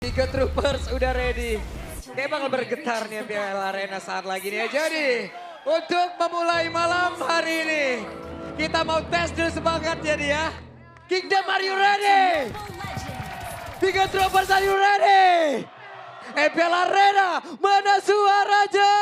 Tiga troopers udah ready. Kayak bakal bergetar nih Piala Arena saat lagi nih. Jadi untuk memulai malam hari ini kita mau tes dulu semangat jadi ya. Kingdom, are you ready? Tiga troopers, are you ready? Piala Arena mana suaranya?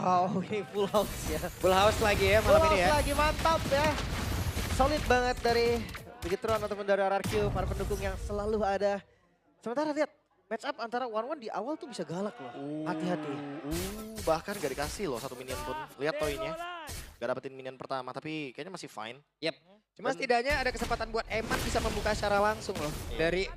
Wow, ini full house ya. Full house lagi ya Full malam ini house ya. lagi, mantap ya. Solid banget dari Bigetron ataupun dari RRQ, para pendukung yang selalu ada. Sementara lihat, match up antara One di awal tuh bisa galak loh. Hati-hati. Bahkan gak dikasih loh satu minion pun. Lihat toynya. Gak dapetin minion pertama, tapi kayaknya masih fine. Yep. Cuma setidaknya ada kesempatan buat Eman bisa membuka secara langsung loh dari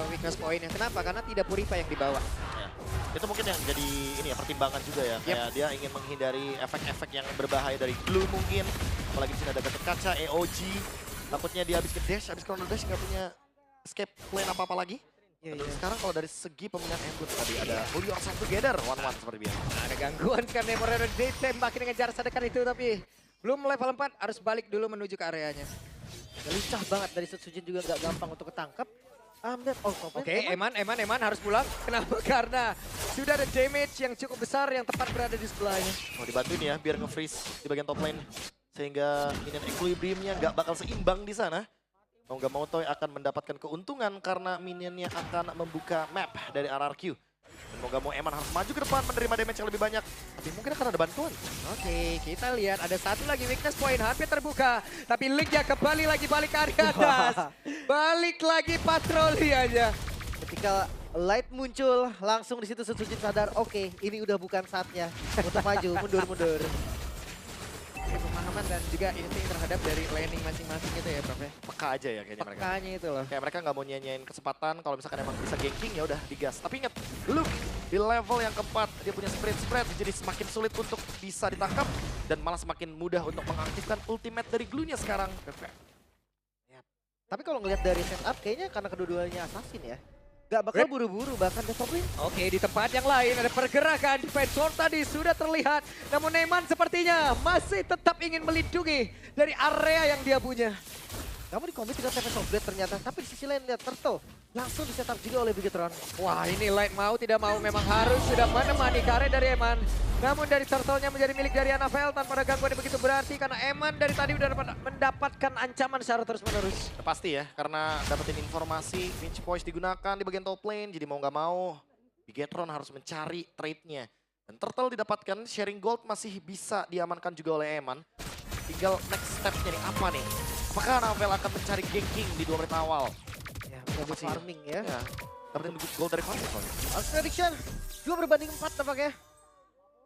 weakness point-nya. Kenapa? Karena tidak Purify yang dibawa. Ya. Itu mungkin yang jadi ini ya pertimbangan juga ya. Kayak dia ingin menghindari efek-efek yang berbahaya dari glue mungkin. Apalagi di sini ada Gatot Kaca, EOG. Takutnya dia habis ke dash, habis counter dash nggak punya escape plan apa-apa lagi. Dan sekarang kalau dari segi pemilihan Embut tadi ada Pull Yourself Together, 1-1 seperti biasa. Nah, ada gangguan karena Moreno ditembak ngejar sedekat itu tapi belum level 4 harus balik dulu menuju ke areanya. Lincah banget dari Sutsujin juga nggak gampang untuk ketangkap. Oke, Eman harus pulang. Kenapa? Karena sudah ada damage yang cukup besar yang tepat berada di sebelahnya. Mau dibantuin ya biar nge-freeze di bagian top lane. Sehingga minion equilibriumnya nggak bakal seimbang di sana. Mau nggak mau Toy akan mendapatkan keuntungan karena minionnya akan membuka map dari RRQ. Dan mau nggak mau Eman harus maju ke depan menerima damage yang lebih banyak. Tapi mungkin akan ada bantuan. Oke, kita lihat ada satu lagi weakness point hampir terbuka. Tapi Linknya kembali lagi balik ke area atas. Balik lagi patroli aja. Ketika light muncul, langsung di situ Sutsujin sadar, oke, ini udah bukan saatnya untuk maju, mundur. Pemahaman dan juga insting terhadap dari laning masing-masing itu ya Prof ya. Peka aja ya kayaknya mereka. Pekanya itu loh. Kayak mereka nggak mau nyanyain kesempatan, kalau misalkan emang bisa ganking ya udah digas. Tapi ingat, Luke di level yang keempat dia punya spread, jadi semakin sulit untuk bisa ditangkap dan malah semakin mudah untuk mengaktifkan ultimate dari glue-nya sekarang. Tapi kalau ngelihat dari setup, kayaknya karena kedua-duanya assassin ya. Gak bakal buru-buru, bahkan developing. Oke, di tempat yang lain ada pergerakan defense sword tadi sudah terlihat. Namun Neman sepertinya masih tetap ingin melindungi dari area yang dia punya. Kamu di komit dengan Seven of Blade ternyata, tapi di sisi lain lihat Turtle langsung di setup juga oleh Bigetron. Wah, ini Light mau tidak mau memang harus sudah menemani karya dari Eman. Namun dari Turtle-nya menjadi milik dari Anavel tanpa ada gangguan yang begitu berarti karena Eman dari tadi udah mendapatkan ancaman secara terus-menerus. Pasti ya, karena dapetin informasi, pinch poise digunakan di bagian top lane, jadi mau nggak mau Bigetron harus mencari trade-nya. Dan Turtle didapatkan, sharing gold masih bisa diamankan juga oleh Eman. Tinggal next step-nya nih, apa nih? Apakah Anavel akan mencari ganking di 2 menit awal? Ya, menjadi farming ya. Dapetin gold dari farming soalnya. Als prediction, 2 berbanding 4 tampaknya.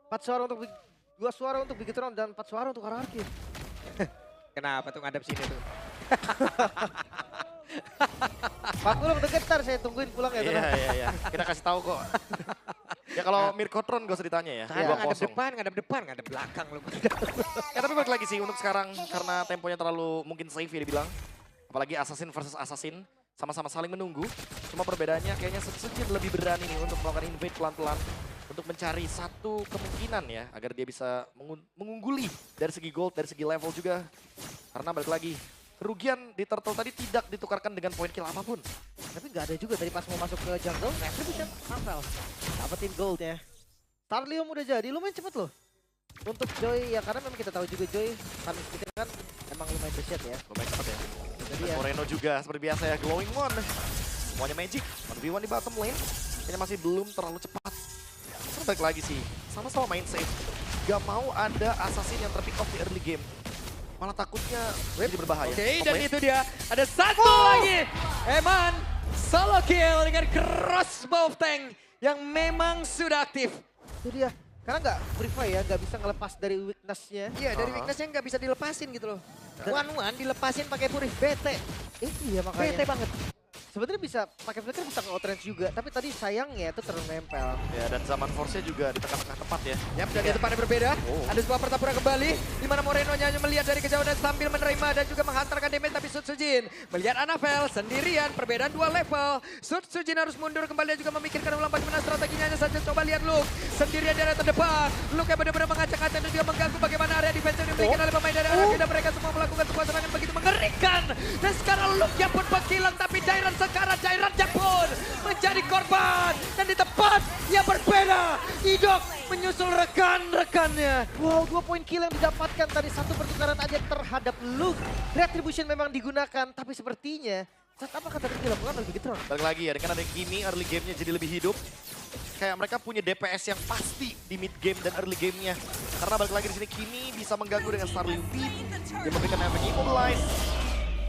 4 suara untuk 2 suara untuk Bigetron dan 4 suara untuk RRQ. Kenapa tuh ngadep sini tuh? Pak Ulung deketar, saya tungguin pulang ya. Iya. Kita kasih tahu kok. Ya kalau Mirkotron gak usah ditanya ya. Saya ngadep 2-0. depan, ngadep belakang lu. Ya tapi balik lagi sih untuk sekarang karena temponya terlalu mungkin safe ya dibilang. Apalagi Assassin versus Assassin sama-sama saling menunggu. Cuma perbedaannya kayaknya Sutsujin lebih berani nih untuk melakukan invade pelan-pelan. Untuk mencari satu kemungkinan ya agar dia bisa mengungguli dari segi gold, dari segi level juga. Karena balik lagi, kerugian di Turtle tadi tidak ditukarkan dengan poin kill apapun. Tapi nggak ada juga tadi pas mau masuk ke jungle, Retribution Anavel dapetin goldnya. Starlium udah jadi, lumayan cepet loh. Untuk Joy, ya karena memang kita tahu juga Joy, kami pikir kan emang lumayan dahsyat ya. Lumayan cepat ya. Jadi Dan ya, Moreno juga seperti biasa ya, glowing one. Semuanya magic, 1v1 di bottom lane. Kayaknya masih belum terlalu cepat. Terus balik lagi sih, sama-sama main safe. Gak mau ada assassin yang terpick off di early game. Malah takutnya jadi berbahaya. Oke, Top dan lane. itu dia. Ada satu lagi. Eman solo kill dengan crossbow tank yang memang sudah aktif. itu dia. Karena nggak Purify ya, nggak bisa ngelepas dari weakness-nya. Iya, dari weakness-nya nggak bisa dilepasin gitu loh. One-one dilepasin pakai Purif bete. Iya makanya. Bete banget. Sebenarnya bisa pakai flicker bisa nge-outrange juga, tapi tadi sayangnya itu terlalu nempel. Ya, dan zaman force-nya juga di tengah-tengah tepat ya. Yap, dan di depannya berbeda. Ada sebuah pertempuran kembali. Di mana Moreno hanya melihat dari kejauhan dan sambil menerima dan juga menghantarkan damage. Tapi Sutsujin melihat Anavel sendirian. Perbedaan 2 level. Sutsujin harus mundur kembali dan juga memikirkan ulang bagaimana strateginya saja. Coba lihat Luke. Sendirian di area terdepan. Luke yang benar-benar mengacak-acak dan juga mengganggu bagaimana area defense yang dimiliki oleh pemain dari RRQ. Dan mereka semua melakukan sebuah serangan begitu mengerikan. Dan sekarang Luke yang pun menghilang. Tapi Dairon sekali pertukarannya. Wow, 2 poin kill yang didapatkan tadi, satu pertukaran aja terhadap Luke. Retribution memang digunakan, tapi sepertinya saat apa kata dilakukan oleh Bigetron? Balik lagi ya, dengan ada Kimi, early game-nya jadi lebih hidup. Kayak mereka punya DPS yang pasti di mid game dan early game-nya. Karena balik lagi di sini Kimi bisa mengganggu dengan Starling Beat. Dia memberikan efek Immobilize.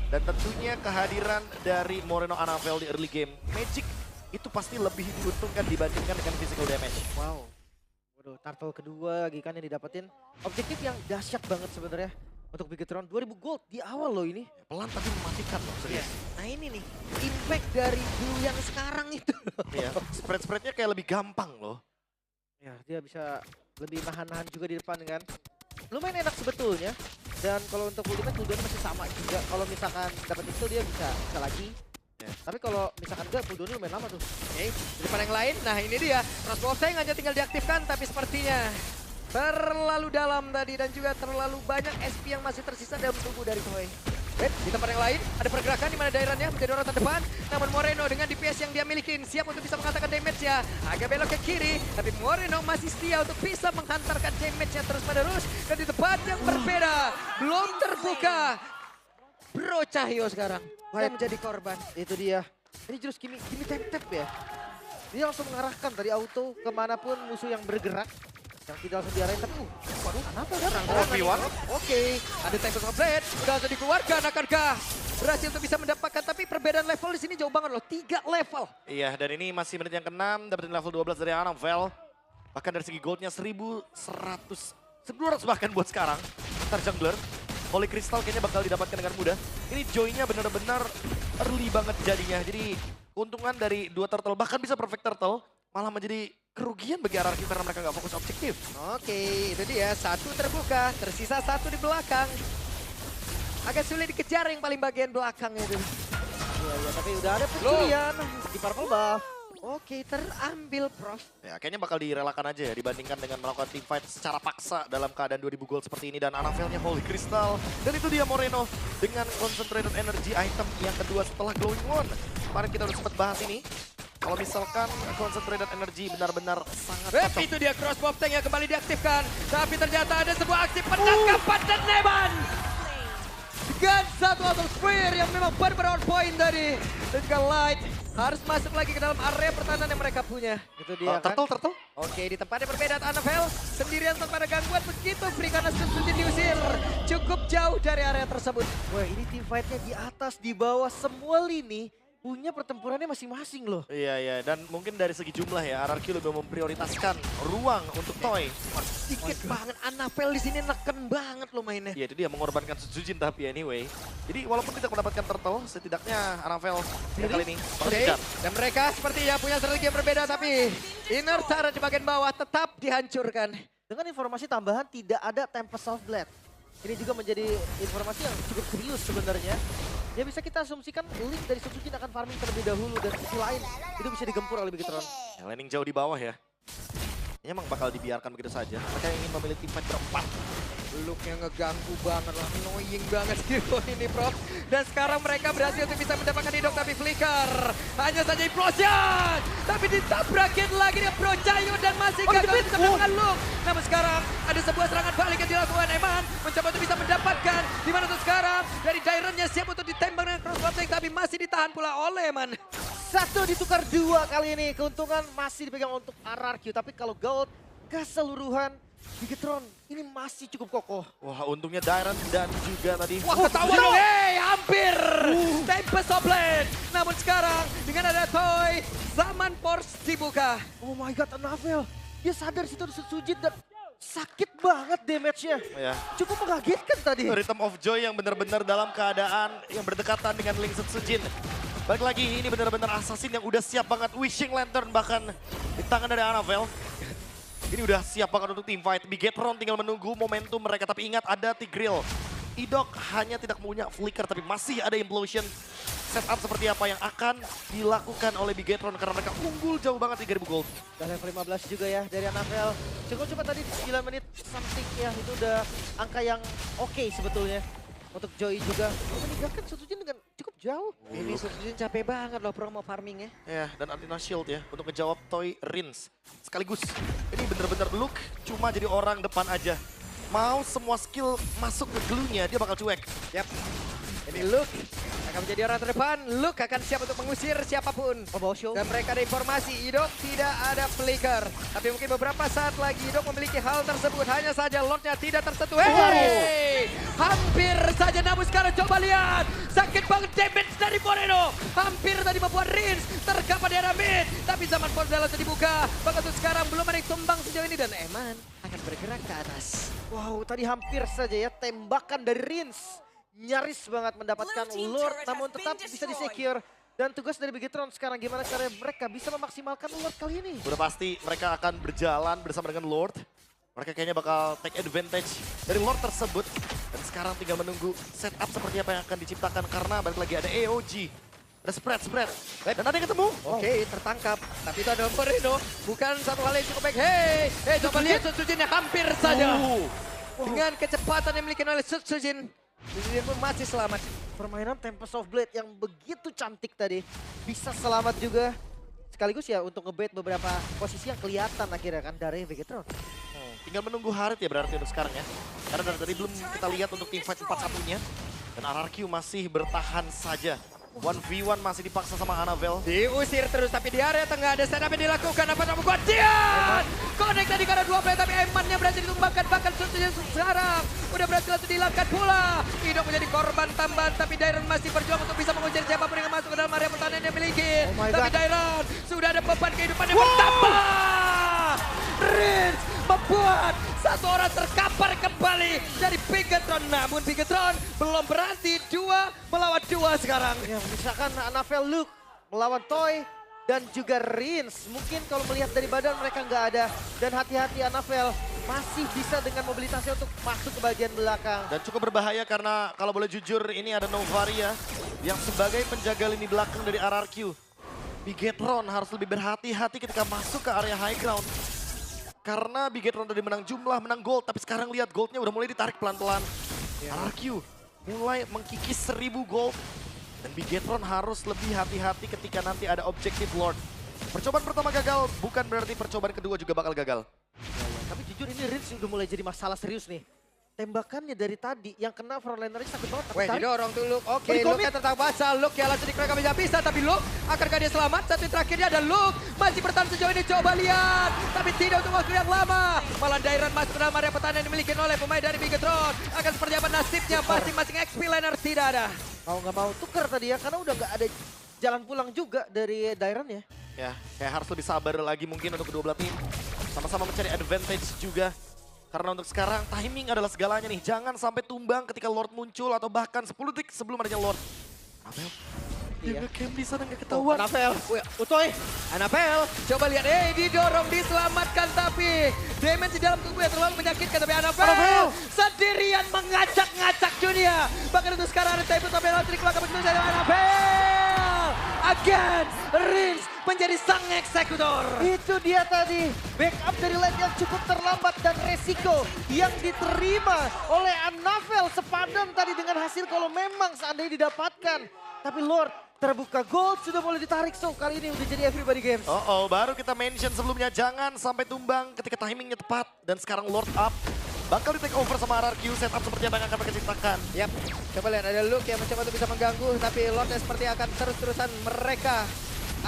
Dan tentunya kehadiran dari Moreno Anavel di early game. Magic itu pasti lebih diuntungkan dibandingkan dengan physical damage. Wow. Waduh, turtle kedua lagi kan yang didapetin. Objektif yang dahsyat banget sebenarnya untuk Bigetron. 2000 gold di awal loh ini. Pelan tapi mematikan loh, serius. Nah ini nih, impact dari dulu yang sekarang itu. Iya, spread-spreadnya kayak lebih gampang loh. Ya, dia bisa lebih nahan-nahan juga di depan kan. Lumayan enak sebetulnya. Dan kalau untuk ultimate cooldown masih sama juga. Kalau misalkan dapat itu dia bisa lagi. Ya. Tapi kalau misalkan enggak, cooldownnya lumayan lama tuh. Oke, di depan yang lain, nah ini dia. Crossbow tank hanya tinggal diaktifkan, tapi sepertinya terlalu dalam tadi dan juga terlalu banyak SP yang masih tersisa dalam tubuh dari Toy. Di tempat yang lain ada pergerakan di mana Dairannya menjadi orang terdepan. Namun Moreno dengan DPS yang dia miliki siap untuk bisa menghantarkan damage-nya. Agak belok ke kiri, tapi Moreno masih setia untuk bisa menghantarkan damage-nya terus menerus. Dan di tempat yang berbeda, belum terbuka. Bro Cahyo sekarang yang menjadi korban. Itu dia. Ini jurus Kimi tap-tap ya. Dia langsung mengarahkan tadi auto kemanapun musuh yang bergerak. Yang tidak langsung diarahin, tapi waduh, kenapa kan? Oke, ada Tempest of Blade, udah langsung dikeluarkan, akankah berhasil untuk bisa mendapatkan, tapi perbedaan level di sini jauh banget loh, 3 level. Iya, dan ini masih menit yang ke-6, dapetin level 12 dari Anavel. Bahkan dari segi goldnya 1.200 bahkan buat sekarang. Antar jungler, Holy Crystal kayaknya bakal didapatkan dengan mudah. Ini Joy-nya benar-benar early banget jadinya, jadi keuntungan dari 2 turtle, bahkan bisa perfect turtle, malah menjadi kerugian bagi RRQ karena mereka nggak fokus objektif. Oke, itu dia, 1 terbuka, tersisa 1 di belakang. Agak sulit dikejar yang paling bagian belakang itu. Iya, tapi udah ada pencurian di purple buff. Oke, terambil Prof. Ya, kayaknya bakal direlakan aja ya dibandingkan dengan melakukan team fight secara paksa dalam keadaan 2000 gold seperti ini. Dan Anavelnya Holy Crystal. Dan itu dia Moreno dengan concentrated energy item yang kedua setelah glowing one. Kemarin kita udah sempat bahas ini. Kalau misalkan concentrated energy benar-benar sangat cocok. Itu dia crossbow tank yang kembali diaktifkan. Tapi ternyata ada sebuah aksi penangkapan dan Neban. Dengan satu auto spear yang memang benar-benar on point tadi. Dan juga Light harus masuk lagi ke dalam area pertahanan yang mereka punya. Itu dia kan. Turtle. Oke, di tempatnya berbeda Anavel sendirian tanpa ada gangguan begitu free karena sudah diusir. Cukup jauh dari area tersebut. Wah, ini team fight-nya di atas, di bawah, semua lini punya pertempurannya masing-masing loh. Iya, dan mungkin dari segi jumlah ya, RRQ lebih memprioritaskan ruang untuk Toy. Dikit banget, Anavel di sini neken banget loh mainnya. Ya itu dia mengorbankan Sujin tapi anyway. Jadi walaupun tidak mendapatkan turtle, setidaknya Anavel kali ini Oke, dan mereka sepertinya punya strategi yang berbeda tapi inner turret di bagian bawah tetap dihancurkan. Dengan informasi tambahan tidak ada Tempest of Blade. Ini juga menjadi informasi yang cukup serius sebenarnya. Ya bisa kita asumsikan Link dari Sujin akan farming terlebih dahulu dan sisi lain itu bisa digempur oleh Bigetron. Ya, landing jauh di bawah ya. Ini emang bakal dibiarkan begitu saja. Mereka ingin memilih tim fight berempat. Look-nya ngeganggu banget lah, annoying banget hero ini Prof. Dan sekarang mereka berhasil untuk bisa mendapatkan hidok tapi flicker. Hanya saja implosion. Tapi ditabrakin lagi dia Bro Cahyo dan masih gagal bisa mendapatkan Luke. Namun sekarang ada sebuah serangan balik yang dilakukan Eman. Mencoba untuk bisa mendapatkan. Dimana tuh sekarang dari Dairannya siap untuk ditembak dengan crossbow tank tapi masih ditahan pula oleh Eman. Satu ditukar 2 kali ini. Keuntungan masih dipegang untuk RRQ. Tapi kalau gold keseluruhan Bigetron ini masih cukup kokoh. Wah untungnya Dairan dan juga tadi. Wah ketahuan dong, hampir. Tempest of Blade. Namun sekarang dengan ada Toy, zaman Force dibuka. Oh my god, Anavel. Dia sadar situ Sujin dan sakit banget damage-nya. Ya. Cukup mengagetkan tadi. Rhythm of Joy yang benar-benar dalam keadaan yang berdekatan dengan Link Sujin. Balik lagi ini benar-benar assassin yang udah siap banget. Wishing Lantern bahkan di tangan dari Anavel. Ini udah siap banget untuk team fight. Bigetron tinggal menunggu momentum mereka. Tapi ingat ada Tigreal. Idok hanya tidak punya flicker tapi masih ada implosion. Setup seperti apa yang akan dilakukan oleh Bigetron karena mereka unggul jauh banget 3000 gold. Dan level 15 juga ya dari Anavel. Cukup cepat tadi 9 menit something ya. Itu udah angka yang oke sebetulnya. Untuk Joy juga meninggalkan Sujin dengan cukup jauh. Ini Sutsujin capek banget loh promo farmingnya. Ya, dan Antina Shield ya untuk ngejawab Toy Rins. Sekaligus, ini bener-bener Luke cuma jadi orang depan aja. Mau semua skill masuk ke glue-nya, dia bakal cuek. Yap. Ini Luke akan menjadi orang terdepan. Luke akan siap untuk mengusir siapapun. Oh, bawa show. Dan mereka ada informasi, Idok tidak ada flicker. Tapi mungkin beberapa saat lagi Idok memiliki hal tersebut. Hanya saja Lordnya tidak tersentuh. Hey! Hampir saja, namun sekarang coba lihat. Sakit banget damage dari Moreno. Hampir tadi membuat Rins terkapar di arah mid. Tapi zaman Fordala sudah dibuka. Bahkan untuk sekarang belum ada yang tumbang sejauh ini. Dan Eman akan bergerak ke atas. Wow, tadi hampir saja ya tembakan dari Rins. Nyaris banget mendapatkan Lord, namun tetap bisa di-secure. Dan tugas dari Bigetron sekarang gimana caranya mereka bisa memaksimalkan Lord kali ini. Udah pasti mereka akan berjalan bersama dengan Lord. Mereka kayaknya bakal take advantage dari Lord tersebut. Dan sekarang tinggal menunggu setup seperti apa yang akan diciptakan. Karena balik lagi ada AOG. Ada spread. Dan ada yang ketemu. Oke, tertangkap. Tapi itu ada Moreno. Bukan satu hal yang cukup baik. Hey, coba lihat Sutsujin yang hampir saja. Dengan kecepatan yang dimiliki oleh Sutsujin. Sutsujin pun masih selamat. Permainan Tempest of Blade yang begitu cantik tadi. Bisa selamat juga. Sekaligus ya untuk ngebait beberapa posisi yang kelihatan akhirnya kan dari Bigetron. Tinggal menunggu Harit ya berarti untuk sekarang ya. Karena dari tadi belum kita lihat untuk teamfight 4-1-nya. Dan RRQ masih bertahan saja. 1v1 masih dipaksa sama Annabelle. Diusir terus tapi di area tengah ada setup yang dilakukan. Apa yang membuat Dian? Connect tadi karena 2 play tapi Eman-nya berhasil ditumbangkan. Bahkan Sutsujin sekarang udah berhasil langsung dihilangkan pula. Idok menjadi korban tambahan tapi Dairon masih berjuang untuk bisa mengusir siapapun yang masuk ke dalam area pertahanan yang dimiliki. Tapi Dairon sudah ada beban kehidupan yang bertambah. Rins membuat satu orang terkapar kembali dari Bigetron. Namun Bigetron belum berhenti, 2 melawan 2 sekarang. Ya, misalkan Annabelle, Luke melawan Toy dan juga Rins. Mungkin kalau melihat dari badan mereka nggak ada. Dan hati-hati Annabelle masih bisa dengan mobilitasnya untuk masuk ke bagian belakang. Dan cukup berbahaya karena kalau boleh jujur ini ada Novaria yang sebagai penjaga lini belakang dari RRQ. Bigetron harus lebih berhati-hati ketika masuk ke area high ground. Karena Bigetron tadi menang jumlah, menang gold. Tapi sekarang lihat goldnya udah mulai ditarik pelan-pelan. RRQ mulai mengkikis 1000 gold. Dan Bigetron harus lebih hati-hati ketika nanti ada objektif Lord. Percobaan pertama gagal, bukan berarti percobaan kedua juga bakal gagal. Tapi jujur ini Rins udah mulai jadi masalah serius nih. Tembakannya dari tadi yang kena frontlinernya sakit banget. Weh, didorong tuh Luke. Oke, Berkomit. Luke yang tertangkap basah. Luke yang langsung dikerekam bisa. Tapi Luke, akankah dia selamat? Satu yang terakhirnya ada Luke. Masih bertahan sejauh ini, coba lihat. Tapi tidak untuk waktu yang lama. Malah Dairon masuk ke dalam area pertahanan yang dimiliki oleh pemain dari Bigetron. Akan seperti apa nasibnya? Masing-masing XP liner tidak ada. Mau nggak mau tuker tadi ya, karena udah nggak ada jalan pulang juga dari Dairon ya. Ya, kayak harus lebih sabar lagi mungkin untuk kedua belah tim. Sama-sama mencari advantage juga. Karena untuk sekarang timing adalah segalanya nih. Jangan sampai tumbang ketika Lord muncul atau bahkan 10 detik sebelum adanya Lord. Annabelle, dia nge-camp di sana nggak ketahuan. Annabelle, Utoy, Annabelle, coba lihat, didorong, diselamatkan tapi damage di dalam tubuhnya terlalu menyakitkan. Tapi Annabelle sendirian mengacak-ngacak dunia. Bahkan untuk sekarang ada table top yang trik belakang begitu saja Annabelle. Again, Rins menjadi sang eksekutor. Itu dia tadi, backup dari lane yang cukup terlambat dan resiko yang diterima oleh Annabelle sepadan tadi dengan hasil kalau memang seandainya didapatkan. Tapi Lord terbuka gold sudah mulai ditarik, so kali ini udah jadi everybody games. Baru kita mention sebelumnya jangan sampai tumbang ketika timingnya tepat. Dan sekarang Lord up. Bakal di take over sama RRQ, setup seperti apa yang akan mereka ciptakan. Yap, coba lihat ada Luke yang mencoba untuk bisa mengganggu. Tapi Lordnya seperti akan terus-terusan mereka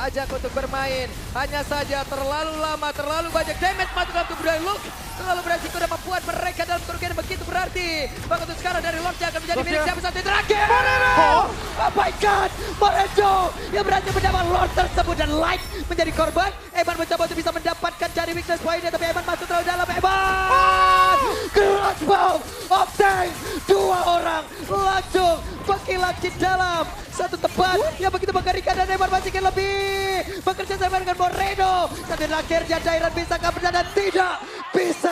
ajak untuk bermain. Hanya saja terlalu lama, terlalu banyak damage masuk dalam tubuh dari Luke. Terlalu beresiko dan membuat mereka dalam kerugian begitu berarti. Bahkan untuk sekarang dari Lord yang akan menjadi milik siapa satu yang terakhir. Moreno! Oh my God! Moreno yang berhasil mendapat Lord tersebut dan Light menjadi korban. Eman mencoba untuk bisa mendapatkan dari weakness point-nya. Tapi Eman masuk terlalu dalam. Eman! Clutch bomb of tank. 2 orang langsung mengkilat di dalam satu tempat yang begitu mengerikan. Dan Eman masih ingin lebih bekerja sama dengan Moreno. Tapi akhirnya Dairon bisa kabur dan tidak bisa.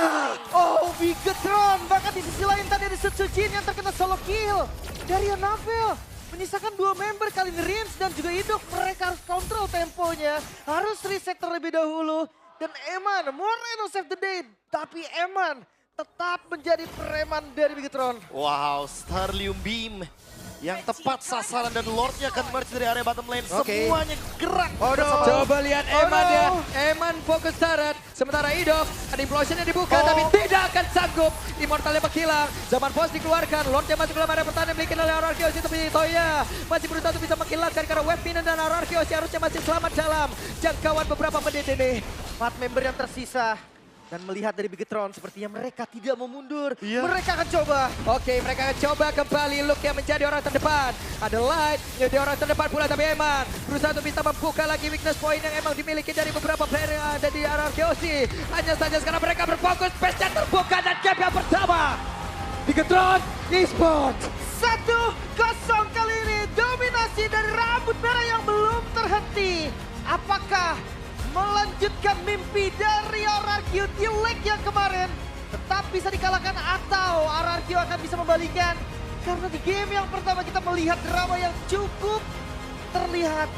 Oh, Bigetron. Bahkan di sisi lain tadi ada Sutsujin yang terkena solo kill dari Annabelle. Menyisakan 2 member kali ini Rins dan juga Idok. Mereka harus kontrol temponya. Harus reset terlebih dahulu. Dan Eman, Moreno save the day. Tapi Eman tetap menjadi preman dari Bigetron. Wow, Starlium Beam yang tepat sasaran dan Lordnya akan merge dari area bottom lane. Oke. Semuanya gerak Oh, no. bersama. Coba lihat Eman no. ya. Eman fokus turret. Sementara Idok ada implosionnya dibuka tapi tidak akan sanggup. Immortalnya menghilang. Zaman pos dikeluarkan. Lordnya masuk dalam area pertahanan dimiliki oleh Ararkios. Tapi Toya masih berusaha untuk bisa menghilangkan karena Web Minion dan Ararkios harusnya masih selamat dalam jangkauan beberapa menit ini. 4 member yang tersisa. Dan melihat dari Bigetron sepertinya mereka tidak mau mundur. Iya. Mereka akan coba. Oke, mereka akan coba kembali Luke yang menjadi orang terdepan. Ada Light menjadi orang terdepan pula tapi Eman berusaha untuk bisa membuka lagi weakness point yang emang dimiliki dari beberapa player yang ada di Ararkiosi. Hanya saja sekarang mereka berfokus, space-nya terbuka dan game yang pertama. Bigetron Esports. 1-0 kali ini. Dominasi dari rambut merah yang belum terhenti. Apakah melanjutkan mimpi dari Ararkio di leg yang kemarin tetap bisa dikalahkan atau Ararkio akan bisa membalikan? Karena di game yang pertama kita melihat drama yang cukup terlihat.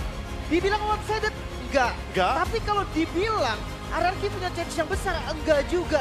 Dibilang one-sided? Enggak. Enggak. Tapi kalau dibilang Ararkio punya chance yang besar, enggak juga.